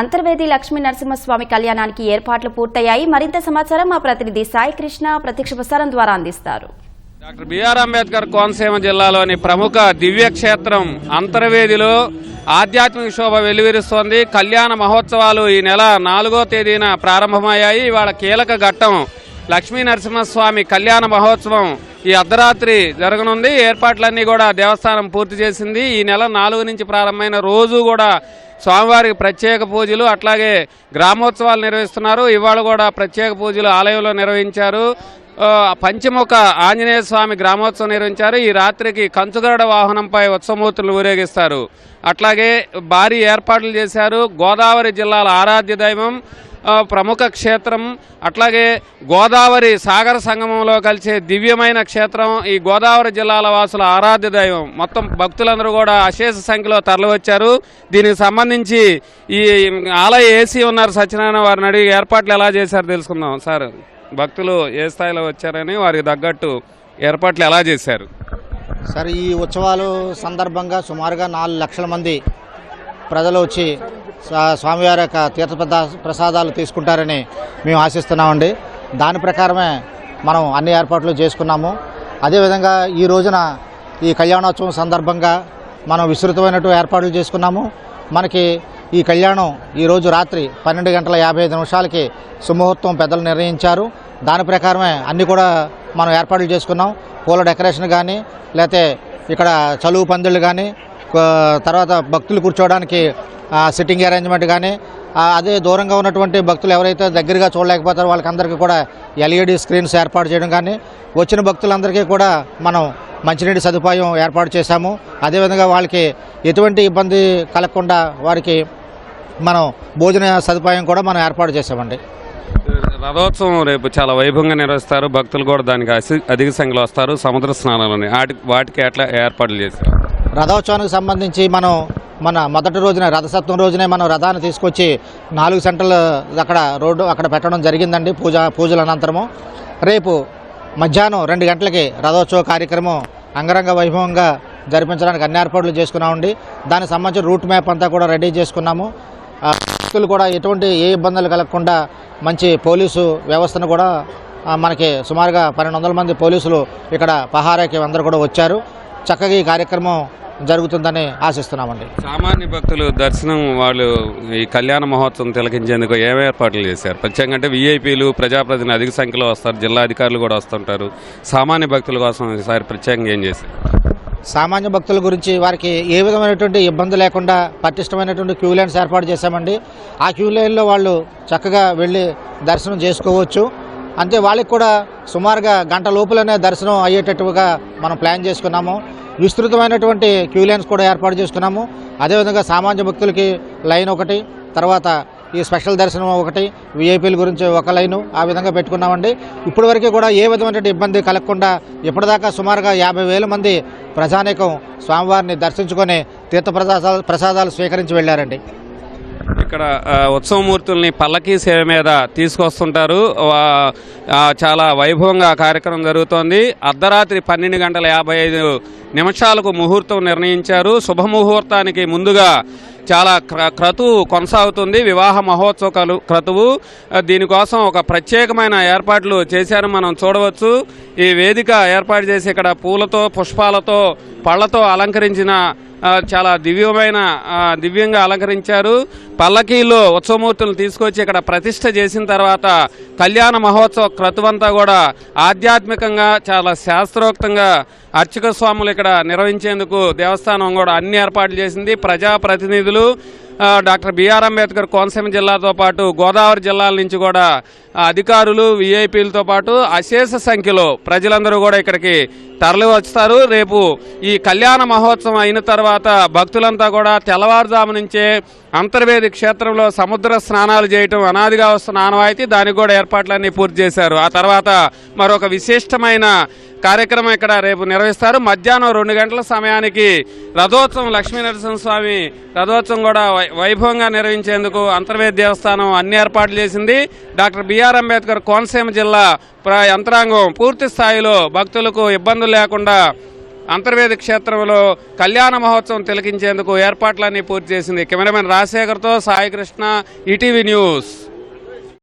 అంతర్వేది లక్ష్మీ నరసింహస్వామి కళ్యాణానికి ఏర్పాట్లు పూర్తయ్యాయి. మరింత సమాచారం మా ప్రతినిధి సాయి కృష్ణ ప్రత్యక్ష ప్రసారం ద్వారా అందిస్తారు. డాక్టర్ బిఆర్ అంబేద్కర్ కోనసీమ జిల్లాలోని ప్రముఖ దివ్యక్షేత్రం అంతర్వేదిలో ఆధ్యాత్మిక శోభ వెలువరిస్తోంది. కళ్యాణ మహోత్సవాలు ఈ నెల 4వ తేదీన ప్రారంభమయ్యాయి. ఇవాళ కీలక ఘట్టం లక్ష్మీ నరసింహస్వామి కళ్యాణ మహోత్సవం ఈ అర్ధరాత్రి జరగనుంది. ఏర్పాట్లన్నీ కూడా దేవస్థానం పూర్తి చేసింది. ఈ నెల 4 నుంచి ప్రారంభమైన రోజు కూడా స్వామివారికి ప్రత్యేక పూజలు, అట్లాగే గ్రామోత్సవాలు నిర్వహిస్తున్నారు. ఇవాళ కూడా ప్రత్యేక పూజలు ఆలయంలో నిర్వహించారు. పంచముఖ ఆంజనేయ స్వామి గ్రామోత్సవం నిర్వహించారు. ఈ రాత్రికి కంచుగరుడ వాహనంపై ఉత్సవమూర్తులు ఊరేగిస్తారు. అట్లాగే భారీ ఏర్పాట్లు చేశారు. గోదావరి జిల్లాల ఆరాధ్య దైవం, ప్రముఖ క్షేత్రం, అట్లాగే గోదావరి సాగర సంగమంలో కలిసే దివ్యమైన క్షేత్రం ఈ గోదావరి జిల్లాల వాసుల ఆరాధ్య దైవం. మొత్తం భక్తులందరూ కూడా అశేష సంఖ్యలో తరలివచ్చారు. దీనికి సంబంధించి ఈ ఆలయ ఏసీ ఉన్నారు సత్యనారాయణ, వారిని అడిగి ఏర్పాట్లు ఎలా చేశారు తెలుసుకుందాం. సార్, భక్తులు ఏ స్థాయిలో వచ్చారని, వారికి తగ్గట్టు ఏర్పాట్లు ఎలా చేశారు? సార్, ఈ ఉత్సవాలు సందర్భంగా సుమారుగా 4 లక్షల మంది ప్రజలు వచ్చి స్వామివారి యొక్క తీర్థ ప్రసాదాలు తీసుకుంటారని మేము ఆశిస్తున్నామండి. దాని ప్రకారమే మనం అన్ని ఏర్పాట్లు చేసుకున్నాము. అదేవిధంగా ఈ రోజున ఈ కళ్యాణోత్సవం సందర్భంగా మనం విస్తృతమైనటువంటి ఏర్పాట్లు చేసుకున్నాము. మనకి ఈ కళ్యాణం ఈరోజు రాత్రి 12:55 సుముహూర్తం పెద్దలు నిర్ణయించారు. దాని ప్రకారమే అన్నీ కూడా మనం ఏర్పాట్లు చేసుకున్నాం. పూల డెకరేషన్ కానీ, లేకపోతే ఇక్కడ చలువు పందిళ్ళు కానీ, తర్వాత భక్తులు కూర్చోవడానికి సిట్టింగ్ అరేంజ్మెంట్ కానీ, అదే దూరంగా ఉన్నటువంటి భక్తులు ఎవరైతే దగ్గరగా చూడలేకపోతారో వాళ్ళకందరికీ కూడా ఎల్ఈడి స్క్రీన్స్ ఏర్పాటు చేయడం కానీ, వచ్చిన భక్తులందరికీ కూడా మనం మంచినీటి సదుపాయం ఏర్పాటు చేశాము. అదేవిధంగా వాళ్ళకి ఎటువంటి ఇబ్బంది కలగకుండా వారికి మనం భోజన సదుపాయం కూడా మనం ఏర్పాటు చేసామండి. రథోత్సవం రేపు చాలా వైభవంగా నిర్వహిస్తారు. భక్తులు కూడా దానికి అధిక సంఖ్యలో వస్తారు. సముద్ర స్నానాలని వాటికి ఎట్లా ఏర్పాట్లు చేశారు? రథోత్సవానికి సంబంధించి మనం మన మొదటి రోజున రథసప్తమి రోజునే మనం రథాన్ని తీసుకొచ్చి 4 సెంటర్లు అక్కడ పెట్టడం జరిగిందండి. పూజల అనంతరము రేపు మధ్యాహ్నం 2 గంటలకి రథోత్సవ కార్యక్రమం అంగరంగ వైభవంగా జరిపించడానికి అన్ని ఏర్పాట్లు చేసుకున్నామండి. దానికి సంబంధించిన రూట్ మ్యాప్ అంతా కూడా రెడీ చేసుకున్నాము. భక్తులు కూడా ఎటువంటి ఏ ఇబ్బందులు కలగకుండా మంచి పోలీసు వ్యవస్థను కూడా మనకి సుమారుగా 1200 మంది పోలీసులు ఇక్కడ పహారాకి అందరూ కూడా వచ్చారు. చక్కగా ఈ కార్యక్రమం జరుగుతుందని ఆశిస్తున్నామండి. సామాన్య భక్తులు దర్శనం వాళ్ళు ఈ కళ్యాణ మహోత్సవం తిలకించేందుకు ఏం ఏర్పాట్లు చేశారు? ప్రత్యేకంగా అంటే వీఐపీలు, ప్రజాప్రతినిధులు అధిక సంఖ్యలో వస్తారు, జిల్లా అధికారులు కూడా వస్తుంటారు. సామాన్య భక్తుల కోసం ఈసారి ప్రత్యేకంగా ఏం చేశారు? సామాన్య భక్తుల గురించి వారికి ఏ విధమైనటువంటి ఇబ్బంది లేకుండా పటిష్టమైనటువంటి క్యూ లైన్స్ ఏర్పాటు చేశామండి. ఆ క్యూ లైన్లో వాళ్ళు చక్కగా వెళ్ళి దర్శనం చేసుకోవచ్చు. అంతే వాళ్ళకి కూడా సుమారుగా గంట లోపలనే దర్శనం అయ్యేటట్టుగా మనం ప్లాన్ చేసుకున్నాము. విస్తృతమైనటువంటి క్యూ లైన్స్ కూడా ఏర్పాటు చేసుకున్నాము. అదేవిధంగా సామాన్య భక్తులకి లైన్ ఒకటి, తర్వాత ఈ స్పెషల్ దర్శనం ఒకటి, వీఐపీల గురించి ఒక లైను, ఆ విధంగా పెట్టుకున్నామండి. ఇప్పటి వరకు కూడా ఏ విధమైన ఇబ్బంది కలగకుండా ఇప్పటిదాకా సుమారుగా 50,000 మంది ప్రజానీకం స్వామివారిని దర్శించుకొని తీర్థ ప్రసాదాలు స్వీకరించి వెళ్ళారండి. ఇక్కడ ఉత్సవమూర్తుల్ని పల్లకీ సేవ మీద తీసుకొస్తుంటారు. చాలా వైభవంగా కార్యక్రమం జరుగుతోంది. అర్ధరాత్రి 12:55 ముహూర్తం నిర్ణయించారు. శుభముహూర్తానికి ముందుగా చాలా క్రతువు కొనసాగుతుంది, వివాహ మహోత్సవ క్రతువు. దీనికోసం ఒక ప్రత్యేకమైన ఏర్పాట్లు చేశారు, మనం చూడవచ్చు. ఈ వేదిక ఏర్పాటు చేసి ఇక్కడ పూలతో, పుష్పాలతో, పళ్లతో అలంకరించిన చాలా దివ్యంగా అలంకరించారు. పల్లకీలో ఉత్సవమూర్తులను తీసుకొచ్చి ఇక్కడ ప్రతిష్ఠ చేసిన తర్వాత కళ్యాణ మహోత్సవ క్రతువంతా కూడా ఆధ్యాత్మికంగా చాలా శాస్త్రోక్తంగా అర్చక స్వాములు ఇక్కడ నిర్వహించేందుకు దేవస్థానం కూడా అన్ని ఏర్పాట్లు చేసింది. ప్రజాప్రతినిధులు, డాక్టర్ బిఆర్ అంబేద్కర్ కోనసీమ జిల్లాతో పాటు గోదావరి జిల్లాల నుంచి కూడా అధికారులు, వీఐపీలతో పాటు అశేష సంఖ్యలో ప్రజలందరూ కూడా ఇక్కడికి తరలి వస్తారు. రేపు ఈ కళ్యాణ మహోత్సవం అయిన తర్వాత భక్తులంతా కూడా తెల్లవారుజాము నుంచే అంతర్వేది క్షేత్రంలో సముద్ర స్నానాలు చేయటం అనాదిగా వస్తున్న ఆనవాయితీ. దానికి కూడా ఏర్పాట్లన్నీ పూర్తి చేశారు. ఆ తర్వాత మరొక విశిష్టమైన కార్యక్రమం ఇక్కడ రేపు నిర్వహిస్తారు. మధ్యాహ్నం 2 గంటల సమయానికి రథోత్సవం, లక్ష్మీ నరసింహస్వామి రథోత్సవం కూడా వైభవంగా నిర్వహించేందుకు అంతర్వేది దేవస్థానం అన్ని ఏర్పాట్లు చేసింది. డాక్టర్ బిఆర్ అంబేద్కర్ కోనసీమ జిల్లా యంత్రాంగం పూర్తి స్థాయిలో భక్తులకు ఇబ్బందులు లేకుండా అంతర్వేది క్షేత్రంలో కళ్యాణ మహోత్సవం తిలకించేందుకు ఏర్పాట్లన్నీ పూర్తి చేసింది. కెమెరామెన్ రాజశేఖర్తో సాయి కృష్ణ, ఈటీవీ న్యూస్.